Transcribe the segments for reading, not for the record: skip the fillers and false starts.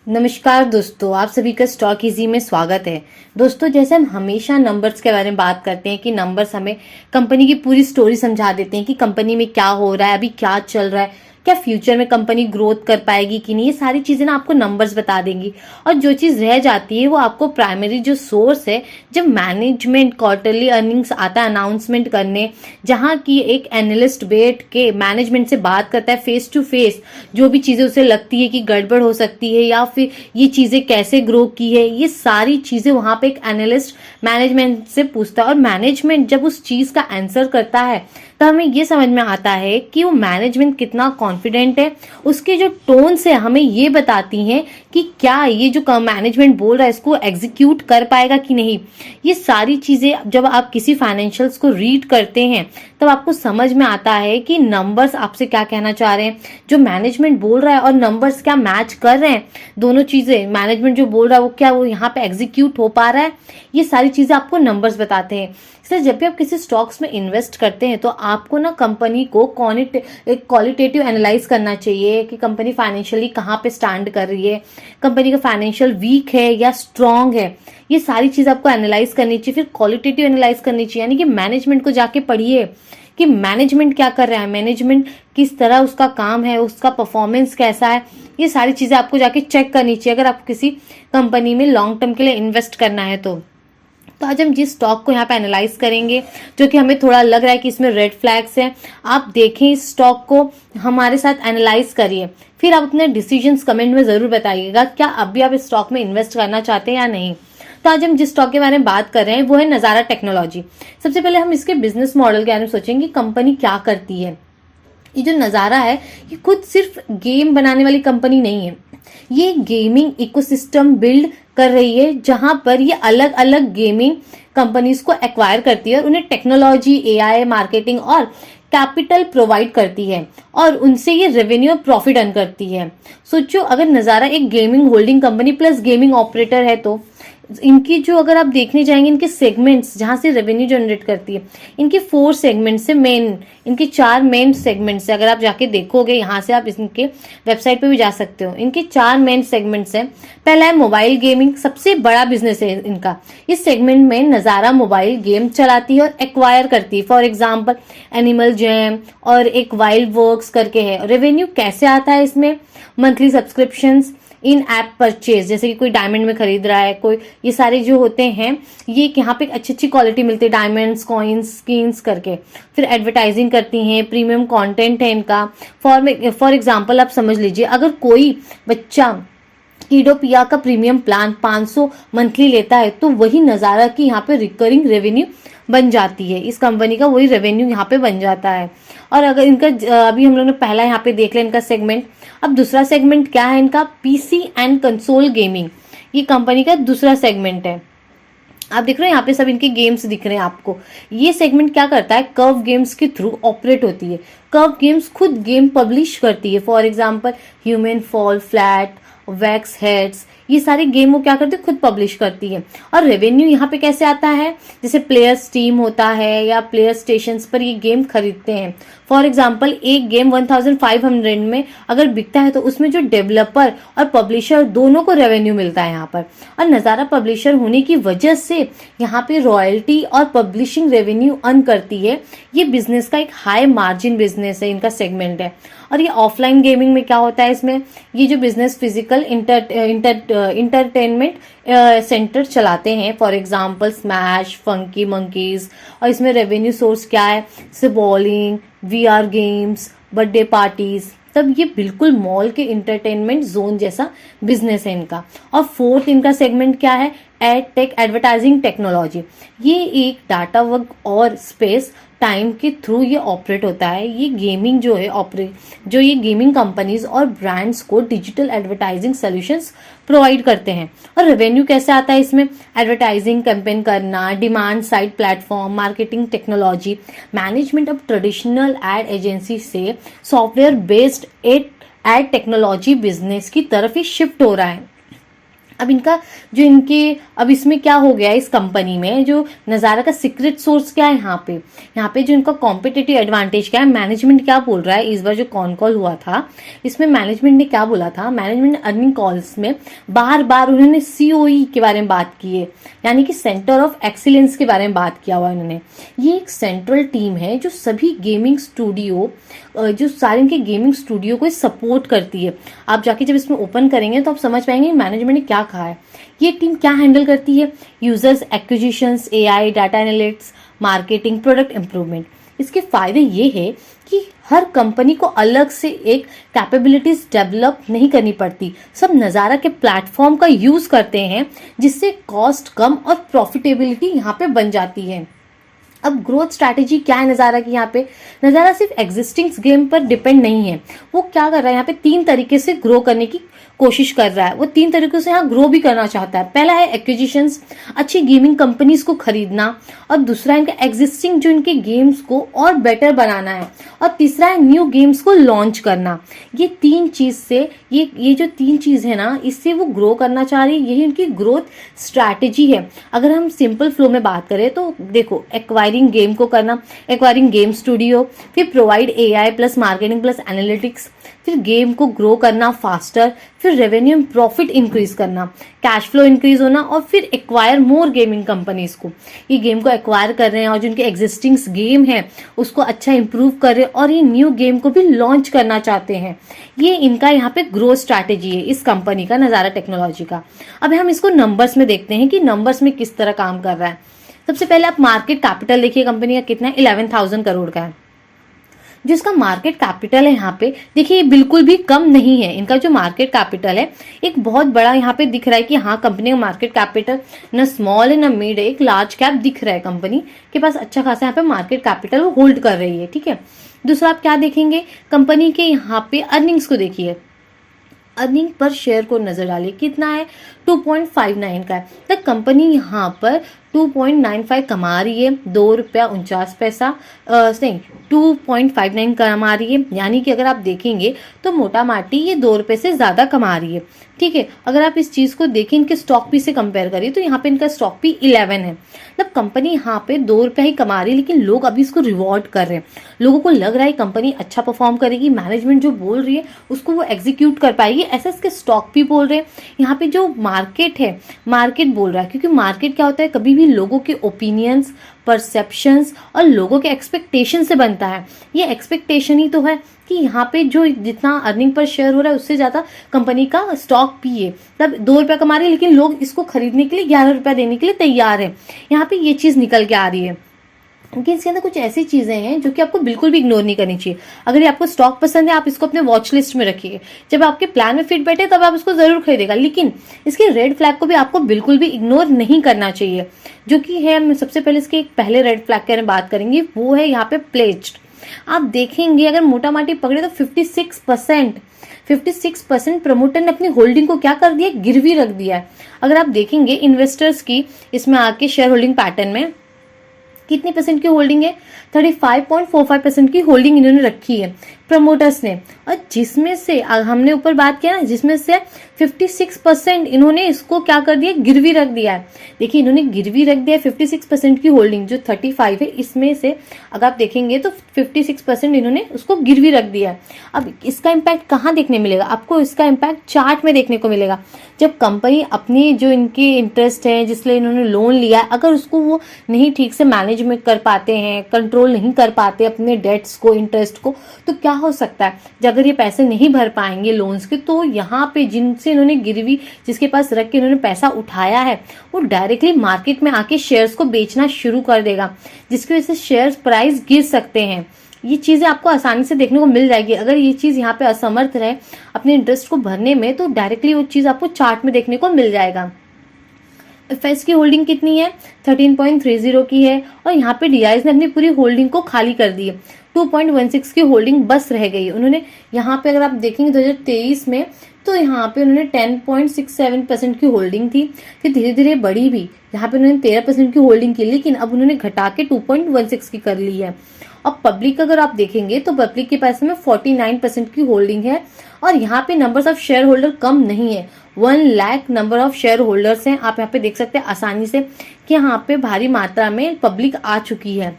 नमस्कार दोस्तों, आप सभी का स्टॉक इजी में स्वागत है। दोस्तों, जैसे हम हमेशा नंबर्स के बारे में बात करते हैं कि नंबर्स हमें कंपनी की पूरी स्टोरी समझा देते हैं कि कंपनी में क्या हो रहा है, अभी क्या चल रहा है, क्या फ्यूचर में कंपनी ग्रोथ कर पाएगी कि नहीं। ये सारी चीजें ना आपको नंबर्स बता देंगी। और जो चीज रह जाती है वो आपको प्राइमरी जो सोर्स है, जब मैनेजमेंट क्वार्टरली अर्निंग्स आता है अनाउंसमेंट करने, जहां की एक एनालिस्ट बैठ के मैनेजमेंट से बात करता है फेस टू फेस, जो भी चीजें उसे लगती है कि गड़बड़ हो सकती है या फिर ये चीजें कैसे ग्रो की है, ये सारी चीजें वहां पे एक एनालिस्ट मैनेजमेंट से पूछता है। और मैनेजमेंट जब उस चीज का आंसर करता है तो हमें ये समझ में आता है कि वो मैनेजमेंट कितना कॉन्फिडेंट है। उसके जो टोन्स है हमें ये बताती हैं कि क्या ये जो मैनेजमेंट बोल रहा है इसको एग्जीक्यूट कर पाएगा कि नहीं। ये सारी चीजें जब आप किसी फाइनेंशियल्स को रीड करते हैं तब आपको समझ में आता है कि नंबर्स आपसे क्या कहना चाह रहे हैं, जो मैनेजमेंट बोल रहा है और नंबर्स क्या मैच कर रहे हैं। दोनों चीजें, मैनेजमेंट जो बोल रहा है वो क्या वो यहाँ पे एग्जीक्यूट हो पा रहा है, ये सारी चीजें आपको नंबर्स बताते हैं। इसलिए जब भी आप किसी स्टॉक्स में इन्वेस्ट करते हैं तो आपको ना कंपनी को एक क्वालिटेटिव एनालाइज करना चाहिए कि कंपनी फाइनेंशियली कहाँ पे स्टैंड कर रही है, कंपनी का फाइनेंशियल वीक है या स्ट्रांग है। ये सारी चीज आपको एनालाइज करनी चाहिए, फिर क्वालिटेटिव एनालाइज करनी चाहिए। यानी कि मैनेजमेंट को जाके पढ़िए कि मैनेजमेंट क्या कर रहा है, मैनेजमेंट किस तरह उसका काम है, उसका परफॉर्मेंस कैसा है। ये सारी चीजें आपको जाके चेक करनी चाहिए अगर आपको किसी कंपनी में लॉन्ग टर्म के लिए इन्वेस्ट करना है तो आज हम जिस स्टॉक को यहाँ पे एनालाइज करेंगे, जो कि हमें थोड़ा लग रहा है कि इसमें रेड फ्लैग्स हैं, आप देखें इस स्टॉक को, हमारे साथ एनालाइज करिए, फिर आप अपने डिसीजंस कमेंट में जरूर बताइएगा क्या अभी आप इस स्टॉक में इन्वेस्ट करना चाहते हैं या नहीं। तो आज हम जिस स्टॉक के बारे में बात कर रहे हैं वो है नजारा टेक्नोलॉजी। सबसे पहले हम इसके बिजनेस मॉडल के बारे में सोचेंगे, कंपनी क्या करती है। ये जो नजारा है ये खुद सिर्फ गेम बनाने वाली कंपनी नहीं है, ये गेमिंग इकोसिस्टम बिल्ड कर रही है जहां पर ये अलग अलग गेमिंग कंपनीज को एक्वायर करती है और उन्हें टेक्नोलॉजी, एआई, मार्केटिंग और कैपिटल प्रोवाइड करती है और उनसे ये रेवेन्यू और प्रॉफिट अर्न करती है। सोचो अगर नजारा एक gaming holding company plus gaming operator है तो इनकी जो, अगर आप देखने जाएंगे इनके सेगमेंट्स जहां से रेवेन्यू जनरेट करती है, इनके 4 सेगमेंट्स से इनके 4 मेन सेगमेंट्स है। अगर आप जाके देखोगे, यहाँ से आप इनके वेबसाइट पे भी जा सकते हो, इनके 4 मेन सेगमेंट्स हैं। पहला है मोबाइल गेमिंग, सबसे बड़ा बिजनेस है इनका। इस सेगमेंट में नजारा मोबाइल गेम चलाती है और एक्वायर करती है। फॉर एग्जाम्पल एनिमल जैम और एक वाइल्ड वर्क्स करके है। रेवेन्यू कैसे आता है इसमें, मंथली सब्सक्रिप्शंस, इन ऐप परचेज, जैसे कि कोई डायमंड में खरीद रहा है कोई, ये सारे जो होते हैं ये यहाँ पे अच्छी अच्छी क्वालिटी मिलती है, डायमंड्स, कॉइन्स, स्किन्स करके। फिर एडवर्टाइजिंग करती हैं, प्रीमियम कंटेंट है इनका। फॉर एग्जांपल आप समझ लीजिए, अगर कोई बच्चा कीडोपिया का प्रीमियम प्लान 500 मंथली लेता है तो वही नजारा की यहाँ पे रिकरिंग रेवेन्यू बन जाती है, इस कंपनी का वही रेवेन्यू यहाँ पे बन जाता है। और अगर इनका अभी हम लोगों ने पहला यहाँ पे देख लिया इनका सेगमेंट, अब दूसरा सेगमेंट क्या है इनका, पीसी एंड कंसोल गेमिंग। ये कंपनी का दूसरा सेगमेंट है। आप देख रहे हो यहाँ पे सब इनके गेम्स दिख रहे हैं आपको। ये सेगमेंट क्या करता है, कर्व गेम्स के थ्रू ऑपरेट होती है। कर्व गेम्स खुद गेम पब्लिश करती है। For example human fall flat, wax heads, ये सारे गेम वो क्या करती है, खुद पब्लिश करती है। और रेवेन्यू यहाँ पे कैसे आता है, जैसे प्लेयर स्टीम होता है या प्लेयर स्टेशंस पर ये गेम खरीदते हैं। फॉर एग्जांपल एक गेम 1500 में अगर बिकता है तो उसमें जो डेवलपर और पब्लिशर दोनों को रेवेन्यू मिलता है यहाँ पर। और नजारा पब्लिशर होने की वजह से यहाँ पे रॉयल्टी और पब्लिशिंग रेवेन्यू अर्न करती है। ये बिजनेस का एक हाई मार्जिन बिजनेस है, इनका सेगमेंट है। और ये ऑफलाइन गेमिंग में क्या होता है, इसमें ये जो बिजनेस फिजिकल इंटरटेनमेंट सेंटर चलाते हैं, for example smash, funky monkeys. और इसमें रेवेन्यू सोर्स क्या है, जैसे bowling, VR games, birthday parties, तब ये बिल्कुल मॉल के इंटरटेनमेंट जोन जैसा बिजनेस है इनका। और फोर्थ इनका सेगमेंट क्या है, एड टेक, एडवर्टाइजिंग टेक्नोलॉजी। ये एक डाटा वर्क और स्पेस टाइम के थ्रू ये ऑपरेट होता है। ये गेमिंग जो है जो ये गेमिंग कंपनीज और ब्रांड्स को डिजिटल एडवर्टाइजिंग सॉल्यूशंस प्रोवाइड करते हैं। और रेवेन्यू कैसे आता है इसमें, एडवर्टाइजिंग कैंपेन करना, demand side platform, marketing technology, management of traditional ad agency से software based ad technology business की तरफ ही शिफ्ट हो रहा है। अब इनका जो इनके अब इसमें क्या हो गया है, इस कंपनी में जो नज़ारा का सीक्रेट सोर्स क्या है, यहाँ पे जो इनका कॉम्पिटिटिव एडवांटेज क्या है, मैनेजमेंट क्या बोल रहा है। इस बार जो कॉन कॉल हुआ था इसमें मैनेजमेंट ने क्या बोला था, मैनेजमेंट अर्निंग कॉल्स में बार बार उन्होंने सीओई के बारे में बात की है, यानी कि सेंटर ऑफ एक्सीलेंस के बारे में बात किया हुआ उन्होंने। ये एक सेंट्रल टीम है जो सभी गेमिंग स्टूडियो, जो सारे इनके गेमिंग स्टूडियो को सपोर्ट करती है। आप जाके जब इसमें ओपन करेंगे तो आप समझ पाएंगे मैनेजमेंट ने क्या कहा है। ये टीम क्या हैंडल करती है, users acquisitions, AI, data analytics, marketing, product improvement. इसके फायदे ये है कि हर कंपनी को अलग से एक कैपेबिलिटीज डेवलप नहीं करनी पड़ती, सब नज़ारा के प्लेटफॉर्म का यूज करते हैं, जिससे कॉस्ट कम और प्रॉफिटेबिलिटी यहाँ पे बन जाती है। अब ग्रोथ स्ट्रैटेजी क्या है नज़ारा की, यहाँ पे नज़ारा सिर्फ एग्जिस्टिंग गेम पर डिपेंड नहीं है। वो क्या कर रहा है, यहाँ पे 3 तरीके से ग्रो करने की कोशिश कर रहा है। वो 3 तरीकों से यहाँ ग्रो भी करना चाहता है। पहला है एक्विजिशंस, अच्छी गेमिंग कंपनीज को खरीदना, और दूसरा इनका एग्जिस्टिंग जो इनके गेम्स को और बेटर बनाना है, और तीसरा है न्यू गेम्स को लॉन्च करना। ये 3 चीज से ये जो 3 चीज है ना, इससे वो ग्रो करना चाह रही है। यही उनकी ग्रोथ स्ट्रैटेजी है। अगर हम सिंपल फ्लो में बात करें तो देखो, एक्वायरिंग गेम को करना, एक्वायरिंग गेम स्टूडियो, फिर provide AI plus marketing plus analytics, फिर गेम को ग्रो करना फास्टर, फिर रेवेन्यू एंड प्रॉफिट इंक्रीज करना, कैश फ्लो इंक्रीज होना, और फिर एक्वायर मोर गेमिंग कंपनीज को। ये गेम को एक्वायर कर रहे हैं और जो इनके एग्जिस्टिंग गेम है उसको अच्छा इंप्रूव कर रहे हैं, और ये न्यू गेम को भी लॉन्च करना चाहते हैं। ये इनका यहाँ पे ग्रोथ स्ट्रैटेजी है इस कंपनी का, नज़ारा टेक्नोलॉजी का। अब हम इसको नंबर्स में देखते हैं कि नंबर्स में किस तरह काम कर रहा है। सबसे पहले आप मार्केट कैपिटल देखिए, कंपनी का कितना है, 11,000 करोड़ का है। जिसका मार्केट कैपिटल है यहाँ पे देखिए, ये बिल्कुल भी कम नहीं है। इनका जो मार्केट कैपिटल है एक बहुत बड़ा यहाँ पे दिख रहा है कि हाँ, कंपनी का मार्केट कैपिटल न स्मॉल है न मिड है, एक लार्ज कैप दिख रहा है। कंपनी के पास अच्छा खासा यहाँ पे मार्केट कैपिटल वो होल्ड कर रही है, ठीक है। दूसरा आप क्या देखेंगे, कंपनी के यहाँ पे अर्निंग्स को देखिए, अर्निंग पर शेयर को नजर डालिए, कितना है, 2.59 का है। तो कंपनी यहाँ पर 2.95 कमा रही है, ₹2.49 नहीं 2.59 कमा रही है। यानी कि अगर आप देखेंगे तो मोटा माटी ये ₹2 से ज्यादा कमा रही है, ठीक है। अगर आप इस चीज को देखें इनके स्टॉक पी से कंपेयर करिए तो यहाँ पे इनका स्टॉक पी 11 है। मतलब कंपनी यहाँ पे ₹2 ही कमा रही है, लेकिन लोग अभी इसको रिवॉर्ड कर रहे हैं। लोगों को लग रहा है कंपनी अच्छा परफॉर्म करेगी, मैनेजमेंट जो बोल रही है उसको वो एग्जीक्यूट कर पाएगी, ऐसा इसके स्टॉक भी बोल रहे हैं। यहाँ पे जो मार्केट है, मार्केट बोल रहा है, क्योंकि मार्केट क्या होता है, कभी भी लोगों के ओपिनियंस, परसेप्शंस और लोगों के एक्सपेक्टेशन से बनता है। ये एक्सपेक्टेशन ही तो है कि यहाँ पे जो जितना अर्निंग पर शेयर हो रहा है उससे ज्यादा कंपनी का स्टॉक पी है। मतलब ₹2 कमा रही है, लेकिन लोग इसको खरीदने के लिए ₹11 देने के लिए तैयार है। यहाँ पे ये चीज निकल के आ रही है। क्योंकि इसके अंदर कुछ ऐसी चीजें हैं जो कि आपको बिल्कुल भी इग्नोर नहीं करनी चाहिए। अगर आपको स्टॉक पसंद है, आप इसको अपने वॉच लिस्ट में रखिए, जब आपके प्लान में फिट बैठे तब आप इसको जरूर खरीदेगा, लेकिन इसके रेड फ्लैग को भी आपको बिल्कुल भी इग्नोर नहीं करना चाहिए, जो कि है, हम सबसे पहले इसके एक पहले रेड फ्लैग के बारे में बात करेंगे, वो है यहाँ पे प्लेज्ड। आप देखेंगे अगर मोटा माटी पकड़े तो 56% प्रमोटर ने अपनी होल्डिंग को क्या कर दिया, गिरवी रख दिया है। अगर आप देखेंगे इन्वेस्टर्स की इसमें आके शेयर होल्डिंग पैटर्न में कितनी परसेंट की होल्डिंग है, 35.45% की होल्डिंग इन्होंने रखी है प्रमोटर्स ने, और जिसमें से हमने ऊपर बात किया ना, जिसमें से 56% इन्होंने इसको क्या कर दिया, गिरवी रख दिया है। देखिए इन्होंने गिरवी रख दिया है 56% की होल्डिंग, जो 35 है इसमें से अगर आप देखेंगे तो 56% इन्होंने उसको गिरवी रख दिया है। अब इसका इम्पैक्ट कहाँ देखने मिलेगा आपको, इसका इम्पैक्ट चार्ट में देखने को मिलेगा। जब कंपनी अपनी जो इनके इंटरेस्ट है जिसलिए इन्होंने लोन लिया है, अगर उसको वो नहीं ठीक से मैनेज में कर पाते हैं, कंट्रोल नहीं कर पाते अपने डेट्स को, इंटरेस्ट को, तो क्या हो सकता है, अगर ये पैसे नहीं भर पाएंगे लोन्स के, तो यहाँ पे जिनसे इन्होंने गिरवी, जिसके पास रख के इन्होंने पैसा उठाया है, वो डायरेक्टली मार्केट में आके शेयर्स को बेचना शुरू कर देगा, जिसकी वजह से शेयर्स प्राइस गिर सकते हैं। ये चीजें आपको आसानी से देखने को मिल जाएगी। अगर ये चीज यहाँ पे असमर्थ रहे अपने इंटरेस्ट को भरने में, तो डायरेक्टली वो चीज आपको चार्ट में देखने को मिल जाएगा। एफएस की होल्डिंग कितनी है, 13.30 की है, और यहाँ पे डीआईएस ने अपनी पूरी होल्डिंग को खाली कर दी है। 2.16 की होल्डिंग बस रह गई। उन्होंने यहाँ पे अगर आप देखेंगे 2023 में, तो यहाँ पे उन्होंने 10.67% की होल्डिंग थी, फिर धीरे धीरे बढ़ी भी, यहाँ पे उन्होंने 13% की होल्डिंग की, लेकिन अब उन्होंने घटा के 2.16 की कर ली है। और पब्लिक अगर आप देखेंगे तो पब्लिक के पास में 49% की होल्डिंग है और यहाँ पे नंबर्स ऑफ शेयर होल्डर कम नहीं है, 1 lakh number of share holders हैं। आप यहाँ पे देख सकते हैं आसानी से कि यहाँ पे भारी मात्रा में पब्लिक आ चुकी है।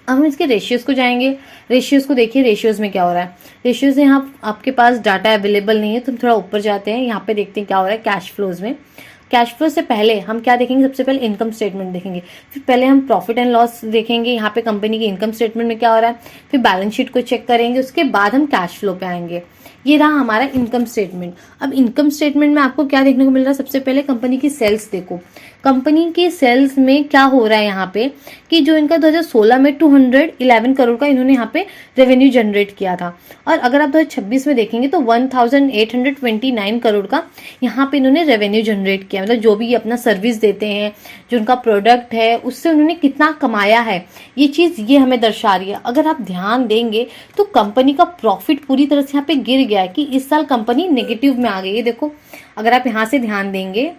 अब हम इसके रेशियोज को जाएंगे। रेशियोज को देखिए, रेशियोज में क्या हो रहा है। रेशियोज यहाँ आपके पास डाटा अवेलेबल नहीं है तो हम थोड़ा ऊपर जाते हैं, यहाँ पे देखते हैं क्या हो रहा है कैश फ्लोज में। कैश फ्लो से पहले हम क्या देखेंगे, सबसे पहले इनकम स्टेटमेंट देखेंगे, फिर पहले हम प्रॉफिट एंड लॉस देखेंगे, यहाँ पे कंपनी की इनकम स्टेटमेंट में क्या हो रहा है, फिर बैलेंस शीट को चेक करेंगे, उसके बाद हम कैश फ्लो पे आएंगे। ये रहा हमारा इनकम स्टेटमेंट। अब इनकम स्टेटमेंट में आपको क्या देखने को मिल रहा है, सबसे पहले कंपनी की सेल्स देखो। कंपनी की सेल्स में क्या हो रहा है यहाँ पे कि जो इनका 2016 में 211 करोड़ का इन्होंने यहाँ पे रेवेन्यू जनरेट किया था, और अगर आप 2026 में देखेंगे तो 1829 करोड़ का यहाँ पे इन्होंने रेवेन्यू जनरेट किया। मतलब जो भी अपना सर्विस देते हैं, जो उनका प्रोडक्ट है, उससे उन्होंने कितना कमाया है, ये चीज ये हमें दर्शा रही है। अगर आप ध्यान देंगे तो कंपनी का प्रॉफिट पूरी तरह से यहाँ पे गिर गया है कि इस साल कंपनी नेगेटिव में आ गई है। देखो अगर आप यहाँ से ध्यान देंगे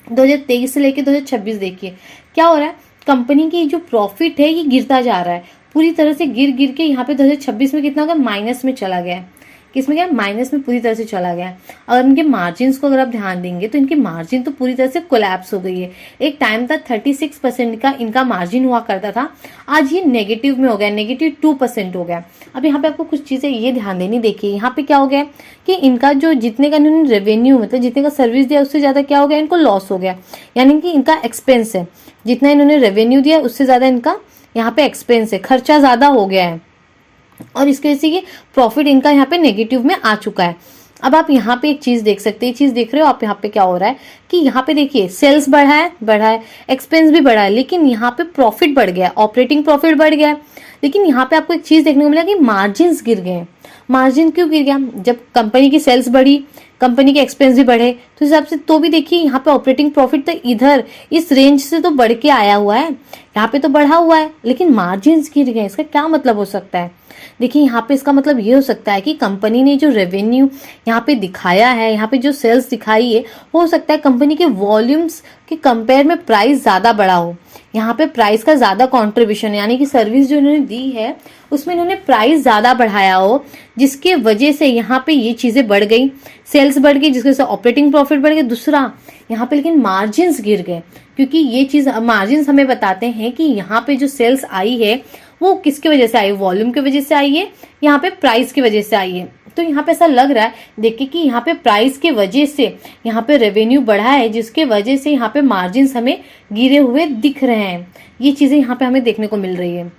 2023 से लेके 2026 देखिए क्या हो रहा है, कंपनी की जो प्रॉफिट है ये गिरता जा रहा है, पूरी तरह से गिर के यहाँ पे 2026 में कितना होगा, माइनस में चला गया है। किसमें गया, माइनस में पूरी तरह से चला गया है। अगर इनके मार्जिन को अगर आप ध्यान देंगे तो इनकी मार्जिन तो पूरी तरह से कोलैप्स हो गई है। एक टाइम था 36% का इनका मार्जिन हुआ करता था, आज ये नेगेटिव में हो गया, -2% हो गया। अब यहाँ पे आपको कुछ चीजें ये ध्यान देनी, देखिए यहाँ पे क्या हो गया कि इनका जो जितने का इन्होंने रेवेन्यू मतलब जितने का सर्विस दिया उससे ज्यादा क्या हो गया, इनको लॉस हो गया। यानी कि इनका एक्सपेंस है, जितना इन्होंने रेवेन्यू दिया उससे ज्यादा इनका यहाँ पे एक्सपेंस है, खर्चा ज्यादा हो गया है, और इसकी वजह से ये प्रॉफिट इनका यहाँ पे नेगेटिव में आ चुका है। अब आप यहाँ पे एक चीज देख सकते हैं, चीज देख रहे हो आप यहाँ पे क्या हो रहा है कि यहाँ पे देखिए सेल्स बढ़ा है, एक्सपेंस भी बढ़ा है, लेकिन यहाँ पे प्रॉफिट बढ़ गया, ऑपरेटिंग प्रॉफिट बढ़ गया। लेकिन यहाँ पे आपको एक चीज देखने को मिला कि मार्जिन गिर गए। मार्जिन क्यों गिर गया, जब कंपनी की सेल्स बढ़ी, कंपनी के एक्सपेंस भी बढ़े, तो हिसाब से तो भी देखिए यहाँ पे ऑपरेटिंग प्रॉफिट तो इधर इस रेंज से तो बढ़ के आया हुआ है, यहाँ पे तो बढ़ा हुआ है, लेकिन मार्जिन गिर गए। इसका क्या मतलब हो सकता है, देखिए यहाँ पे इसका मतलब ये हो सकता है कि कंपनी ने जो रेवेन्यू यहाँ पे दिखाया है, यहाँ पे जो सेल्स दिखाई है, हो सकता है कंपनी के वॉल्यूम्स के कंपेयर में प्राइस ज्यादा बढ़ा हो। यहाँ पे प्राइस का ज्यादा कंट्रीब्यूशन, यानी कि सर्विस जो इन्होंने दी है उसमें इन्होंने प्राइस ज्यादा बढ़ाया हो, जिसके वजह से यहाँ पे ये चीजें बढ़ गई, सेल्स बढ़ गई, जिसकी वजह से ऑपरेटिंग प्रॉफिट बढ़ गया। दूसरा यहाँ पे लेकिन मार्जिन गिर गए, क्योंकि ये चीज मार्जिन हमें बताते हैं कि यहाँ पे जो सेल्स आई है वो किसकी वजह से आई, वॉल्यूम की वजह से आई है, यहाँ पे प्राइस की वजह से आई है। तो यहाँ पे ऐसा लग रहा है देखिए कि यहाँ पे प्राइस के वजह से यहाँ पे रेवेन्यू बढ़ा है, जिसके वजह से यहाँ पे मार्जिन हमें गिरे हुए दिख रहे हैं। ये चीजें यहाँ पे हमें देखने को मिल रही है।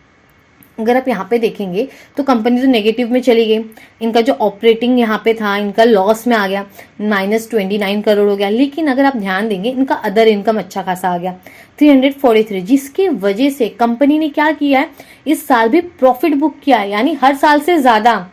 अगर आप यहाँ पे देखेंगे तो कंपनी तो नेगेटिव में चली गई, इनका जो ऑपरेटिंग यहाँ पे था इनका लॉस में आ गया, -29 करोड़ हो गया। लेकिन अगर आप ध्यान देंगे इनका अदर इनकम अच्छा खासा आ गया 343, जिसकी वजह से कंपनी ने क्या किया है, इस साल भी प्रॉफिट बुक किया है, यानी हर साल से ज्यादा।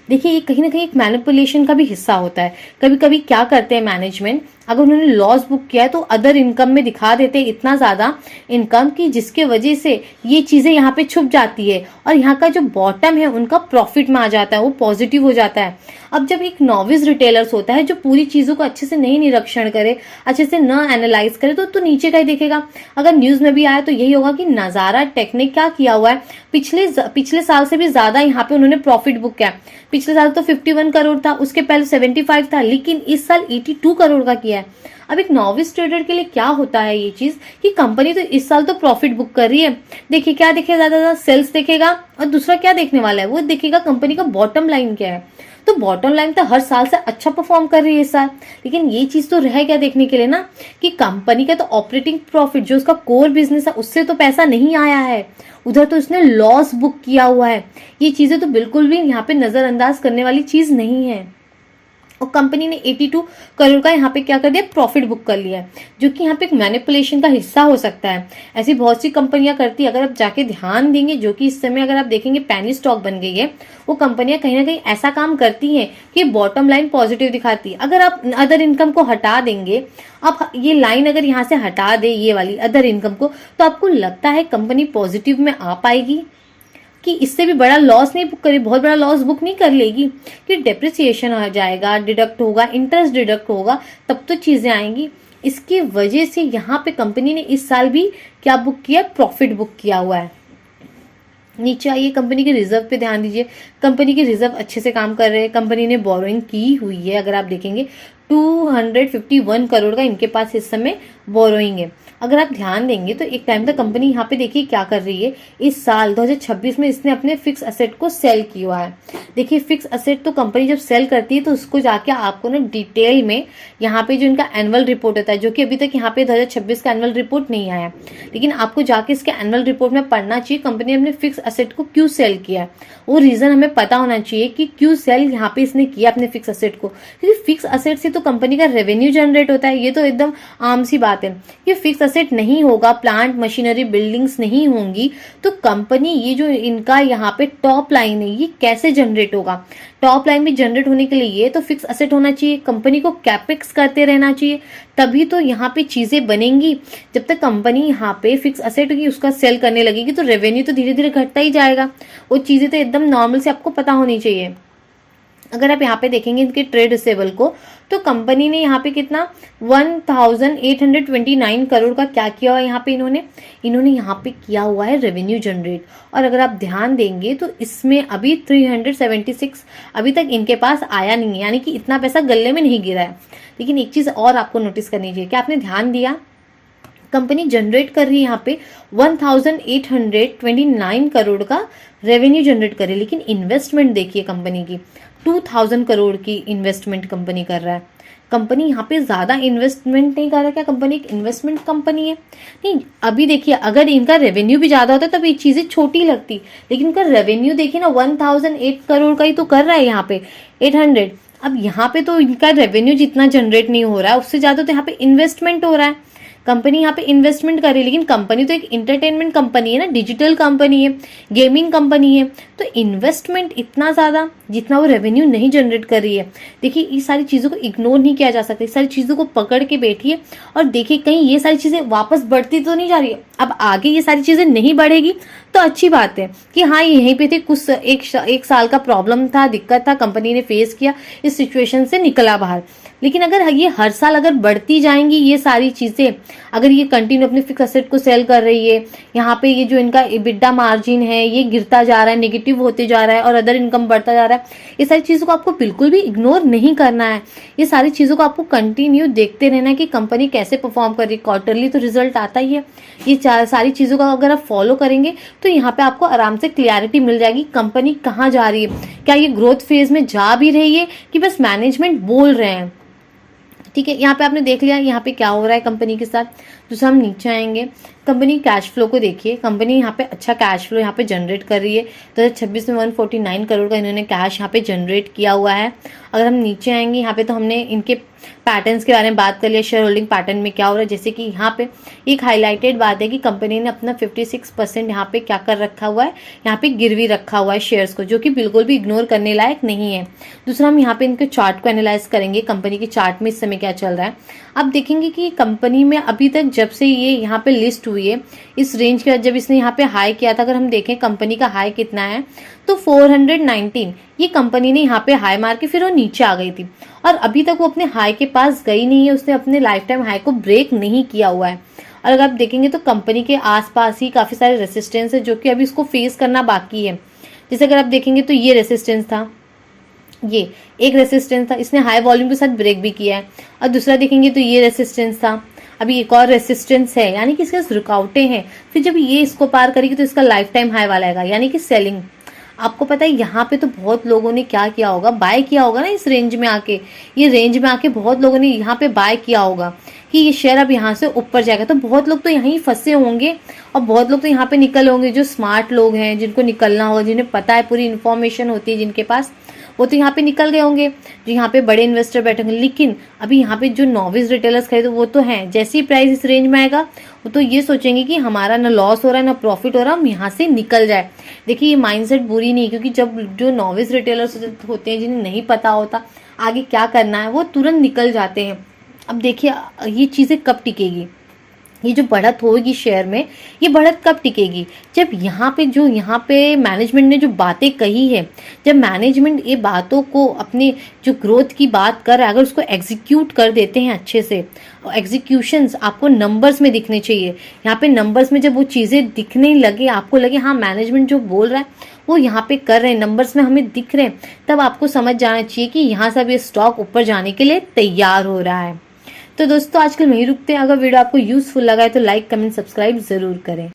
देखिए ये कहीं ना कहीं एक मैनिपुलेशन का भी हिस्सा होता है। कभी कभी क्या करते हैं मैनेजमेंट, अगर उन्होंने लॉस बुक किया है तो अदर इनकम में दिखा देते हैं इतना ज्यादा इनकम की, जिसके वजह से ये चीजें यहाँ पे छुप जाती है और यहाँ का जो बॉटम है उनका प्रॉफिट में आ जाता है, वो पॉजिटिव हो जाता है। अब जब एक नॉविस रिटेलर्स होता है जो पूरी चीजों को अच्छे से नहीं निरीक्षण करे, अच्छे से न एनालाइज करे, तो नीचे का ही देखेगा। अगर न्यूज में भी आया तो यही होगा कि नजारा टेक ने क्या किया हुआ है, पिछले साल से भी ज्यादा यहाँ पे उन्होंने प्रॉफिट बुक किया। पिछले साल तो 51 करोड़ था, उसके पहले 75 था, लेकिन इस साल 82 करोड़ का किया है। अब एक नॉविस ट्रेडर के लिए क्या होता है ये चीज कि कंपनी तो इस साल तो प्रॉफिट बुक कर रही है, देखिए क्या देखेगा, ज्यादा सेल्स देखेगा, और दूसरा क्या देखने वाला है, वो देखेगा कंपनी का बॉटम लाइन क्या है। तो बॉटम लाइन तो हर साल से अच्छा परफॉर्म कर रही है इस साल, लेकिन ये चीज तो रह गया देखने के लिए ना कि कंपनी का तो ऑपरेटिंग प्रॉफिट जो उसका कोर बिजनेस है उससे तो पैसा नहीं आया है, उधर तो उसने लॉस बुक किया हुआ है। ये चीजें तो बिल्कुल भी यहाँ पे नजरअंदाज करने वाली चीज नहीं है। और कंपनी ने 82 करोड़ का यहाँ पे क्या कर दिया, प्रॉफिट बुक कर लिया है, जो कि यहाँ पे एक मैनिपुलेशन का हिस्सा हो सकता है। ऐसी बहुत सी कंपनियां करती है, अगर आप जाके ध्यान देंगे, जो कि इस समय अगर आप देखेंगे पैनी स्टॉक बन गई है, वो कंपनियां कहीं ना कहीं ऐसा काम करती हैं कि बॉटम लाइन पॉजिटिव दिखाती है। अगर आप अदर इनकम को हटा देंगे, आप ये लाइन अगर यहाँ से हटा दे ये वाली अदर इनकम को, तो आपको लगता है कंपनी पॉजिटिव में आ पाएगी कि इससे भी बड़ा लॉस नहीं बुक करेगी, बहुत बड़ा लॉस बुक नहीं कर लेगी, कि डेप्रिसिएशन आ जाएगा, डिडक्ट होगा, इंटरेस्ट डिडक्ट होगा, तब तो चीजें आएंगी। इसकी वजह से यहाँ पे कंपनी ने इस साल भी क्या बुक किया, प्रॉफिट बुक किया हुआ है। नीचे आइए, कंपनी के रिजर्व पे ध्यान दीजिए। कंपनी के रिजर्व अच्छे से काम कर रहे हैं। कंपनी ने बोरोइंग की हुई है, अगर आप देखेंगे 251 करोड़ का इनके पास इस समय बोरोइंग है। अगर आप ध्यान देंगे तो एक टाइम तक कंपनी यहाँ पे देखिए क्या कर रही है, इस साल 2026 में इसने अपने फिक्स असेट को सेल किया हुआ है। देखिए फिक्स असेट तो कंपनी जब सेल करती है तो उसको जाके आपको ना डिटेल में यहाँ पे जो इनका एनुअल रिपोर्ट होता है, जो कि अभी तक यहाँ पे 2026 का एनुअल रिपोर्ट नहीं आया, लेकिन आपको जाके इसके एनुअल रिपोर्ट में पढ़ना चाहिए कंपनी ने अपने फिक्स असेट को क्यों सेल किया है। वो रीजन हमें पता होना चाहिए कि क्यों सेल यहाँ पे इसने किया अपने फिक्स असेट को, क्योंकि फिक्स असेट से तो कंपनी का रेवेन्यू जनरेट होता है। ये तो एकदम आम सी बात है। ये फिक्स असेट नहीं होगा, प्लांट मशीनरी बिल्डिंग्स नहीं होंगी, तो कंपनी ये जो इनका यहाँ पे टॉप लाइन है ये कैसे जनरेट होगा। टॉप लाइन में जनरेट होने के लिए ये तो फिक्स असेट होना चाहिए, कंपनी को कैपेक्स करते रहना चाहिए, तभी तो यहाँ पे चीजें बनेंगी। जब तक कंपनी यहाँ पे फिक्स असेट की उसका सेल करने लगेगी तो रेवेन्यू तो धीरे धीरे घटता ही जाएगा। वो चीजें तो एकदम नॉर्मल से आपको पता होनी चाहिए। अगर आप यहाँ पे देखेंगे इनके ट्रेड रिसेबल को, तो कंपनी ने यहाँ पे कितना 1829 करोड़ का क्या किया हुआ है यहाँ पे इन्होंने यहाँ पे किया हुआ है रेवेन्यू जनरेट। और अगर आप ध्यान देंगे तो इसमें अभी 376 अभी तक इनके पास आया नहीं है, यानी कि इतना पैसा गले में नहीं गिरा है। लेकिन एक चीज और आपको नोटिस करनी चाहिए, क्या आपने ध्यान दिया, कंपनी जनरेट कर रही है यहाँ पे 1829 करोड़ का रेवेन्यू जनरेट कर रही है, लेकिन इन्वेस्टमेंट देखिए कंपनी की 2000 करोड़ की इन्वेस्टमेंट कंपनी कर रहा है। कंपनी यहाँ पे ज्यादा इन्वेस्टमेंट नहीं कर रहा। क्या कंपनी एक इन्वेस्टमेंट कंपनी है? नहीं। अभी देखिए अगर इनका रेवेन्यू भी ज्यादा होता तब ये चीजें छोटी लगती, लेकिन इनका रेवेन्यू देखिए ना 1008 करोड़ का ही तो कर रहा है यहाँ पे 800। अब यहाँ पे तो इनका रेवेन्यू जितना जनरेट नहीं हो रहा है उससे ज्यादा तो यहाँ पे इन्वेस्टमेंट हो रहा है। कंपनी यहाँ पे इन्वेस्टमेंट कर रही है, लेकिन कंपनी तो एक इंटरटेनमेंट कंपनी है ना, डिजिटल कंपनी है, गेमिंग कंपनी है, तो इन्वेस्टमेंट इतना ज्यादा जितना वो रेवेन्यू नहीं जनरेट कर रही है। देखिए ये सारी चीजों को इग्नोर नहीं किया जा सकता, इस सारी चीजों को पकड़ के बैठिए और देखिए कहीं ये सारी चीजें वापस बढ़ती तो नहीं जा रही है। अब आगे ये सारी चीजें नहीं बढ़ेगी तो अच्छी बात है कि हाँ यहीं पे थे, कुछ एक साल का प्रॉब्लम था, दिक्कत था, कंपनी ने फेस किया, इस सिचुएशन से निकला बाहर। लेकिन अगर ये हर साल अगर बढ़ती जाएंगी ये सारी चीजें, अगर ये कंटिन्यू अपने फिक्स असेट को सेल कर रही है, यहाँ पे ये जो इनका EBITDA मार्जिन है ये गिरता जा रहा है, नेगेटिव होते जा रहा है और अदर इनकम बढ़ता जा रहा है, ये सारी चीजों को आपको बिल्कुल भी इग्नोर नहीं करना है। ये सारी चीजों को आपको कंटिन्यू देखते रहना है कि कंपनी कैसे परफॉर्म कर रही है। क्वार्टरली तो रिजल्ट आता ही है। ये सारी चीजों का अगर आप फॉलो करेंगे तो यहाँ पे आपको आराम से क्लियरिटी मिल जाएगी कंपनी कहाँ जा रही है, क्या ये ग्रोथ फेज में जा भी रही है कि बस मैनेजमेंट बोल रहे हैं। ठीक है, यहाँ पे आपने देख लिया यहाँ पे क्या हो रहा है कंपनी के साथ। दूसरा हम नीचे आएंगे, कंपनी कैश फ्लो को देखिए। कंपनी यहाँ पे अच्छा कैश फ्लो यहाँ पे जनरेट कर रही है। 2026 में 149 करोड़ का इन्होंने कैश यहाँ पे जनरेट किया हुआ है। अगर हम नीचे आएंगे यहाँ पे तो हमने इनके पैटर्न्स के बारे में बात कर लिया, शेयर होल्डिंग पैटर्न में क्या हो रहा है। जैसे कि यहाँ पे एक हाईलाइटेड बात है कि कंपनी ने अपना 56% यहाँ पे क्या कर रखा हुआ है, यहाँ पे गिरवी रखा हुआ है शेयर्स को, जो कि बिल्कुल भी इग्नोर करने लायक नहीं है। दूसरा हम यहाँ पे इनके चार्ट को एनालाइज करेंगे, कंपनी के चार्ट में इस समय क्या चल रहा है। आप देखेंगे कि कंपनी में अभी तक जब से ये यहाँ पे लिस्ट हुई है इस रेंज के बाद, जब इसने यहाँ पे हाई किया था, अगर हम देखें कंपनी का हाई कितना है तो 419, ये कंपनी ने यहाँ पे हाई मार के फिर वो नीचे आ गई थी और अभी तक वो अपने हाई के पास गई नहीं है, उसने अपने लाइफ टाइम हाई को ब्रेक नहीं किया हुआ है। और अगर आप देखेंगे तो कंपनी के आसपास ही काफी सारे रेसिस्टेंस है जो कि अभी इसको फेस करना बाकी है। जैसे अगर आप देखेंगे तो ये रेसिस्टेंस था, ये एक रेसिस्टेंस था, इसने हाई वॉल्यूम के साथ ब्रेक भी किया है। और दूसरा देखेंगे तो ये रेसिस्टेंस था, अभी एक और रेसिस्टेंस है, यानी कि इसके रुकावटें हैं। फिर जब ये इसको पार करेगी तो इसका लाइफ टाइम हाई वाला आएगा, यानी कि सेलिंग। आपको पता है यहाँ पे तो बहुत लोगों ने क्या किया होगा, बाय किया होगा ना इस रेंज में आके, ये रेंज में आके बहुत लोगों ने यहाँ पे बाय किया होगा कि ये शेयर अब यहाँ से ऊपर जाएगा। तो बहुत लोग तो यहीं फंसे होंगे और बहुत लोग तो यहाँ पे निकल होंगे, जो स्मार्ट लोग हैं जिनको निकलना होगा, जिन्हें पता है, पूरी इन्फॉर्मेशन होती है जिनके पास, वो तो यहाँ पे निकल गए होंगे, जो यहाँ पे बड़े इन्वेस्टर बैठे होंगे। लेकिन अभी यहाँ पे जो नॉविस रिटेलर्स खरीदे वो तो हैं, जैसे ही प्राइस इस रेंज में आएगा वो तो ये सोचेंगे कि हमारा ना लॉस हो रहा है ना प्रॉफिट हो रहा है, हम यहाँ से निकल जाए। देखिए ये माइंडसेट बुरी नहीं, क्योंकि जब जो नॉविस रिटेलर्स होते हैं जिन्हें नहीं पता होता आगे क्या करना है, वो तुरंत निकल जाते हैं। अब देखिए ये चीजें कब टिकेगी, ये जो बढ़त होगी शेयर में, ये बढ़त कब टिकेगी? जब यहाँ पे मैनेजमेंट ने जो बातें कही है, जब मैनेजमेंट ये बातों को अपने जो ग्रोथ की बात कर रहा है, अगर उसको एग्जीक्यूट कर देते हैं अच्छे से, और एग्जीक्यूशंस आपको नंबर्स में दिखने चाहिए। यहाँ पे नंबर्स में जब वो चीज़ें दिखने लगे, आपको लगे हाँ मैनेजमेंट जो बोल रहा है वो यहाँ पे कर रहे हैं, नंबर्स में हमें दिख रहे हैं, तब आपको समझ जाना चाहिए कि यहाँ से अब ये स्टॉक ऊपर जाने के लिए तैयार हो रहा है। तो दोस्तों आजकल वहीं रुकते हैं। अगर वीडियो आपको यूजफुल लगा है तो लाइक, कमेंट, सब्सक्राइब जरूर करें।